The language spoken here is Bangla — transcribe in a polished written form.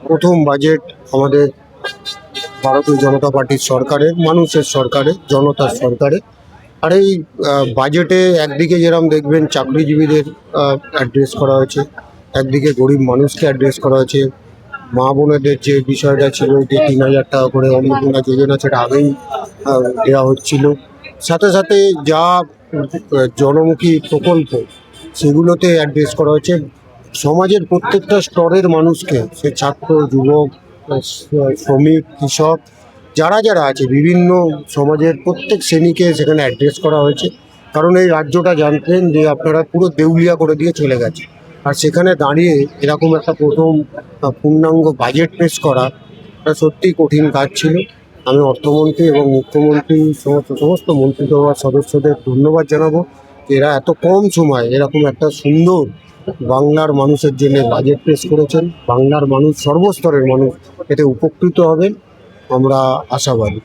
প্রথম বাজেট আমাদের ভারতীয় জনতা পার্টির সরকারের, মানুষের সরকারের, জনতার সরকারের। আর এই বাজেটে একদিকে যেরকম দেখবেন চাকরিজীবীদের অ্যাড্রেস করা হয়েছে, একদিকে গরিব মানুষকে অ্যাড্রেস করা হয়েছে, মা বোনেদের যে বিষয়টা ছিল যে ৩,০০০ টাকা করে অন্নপূর্ণা যোজনা, সেটা আগেই দেওয়া হচ্ছিল। সাথে সাথে যা জনমুখী প্রকল্প সেগুলোতে অ্যাড্রেস করা হয়েছে। সমাজের প্রত্যেকটা স্তরের মানুষকে, সে ছাত্র, যুবক, শ্রমিক, কৃষক, যারা যারা আছে বিভিন্ন সমাজের প্রত্যেক শ্রেণীকে সেখানে অ্যাড্রেস করা হয়েছে। কারণ এই রাজ্যটা জানতেন যে আপনারা পুরো দেউলিয়া করে দিয়ে চলে গেছে, আর সেখানে দাঁড়িয়ে এরকম একটা প্রথম পূর্ণাঙ্গ বাজেট পেশ করা এটা সত্যিই কঠিন কাজ ছিল। আমি অর্থমন্ত্রী এবং মুখ্যমন্ত্রী সমস্ত মন্ত্রিসভার সদস্যদের ধন্যবাদ জানাবো। এরা এত কম সময়ে এরকম একটা সুন্দর বাংলার মানুষের জন্য বাজেট পেশ করেছেন। বাংলার মানুষ, সর্বস্তরের মানুষ এতে উপকৃত হবেন, আমরা আশাবাদী।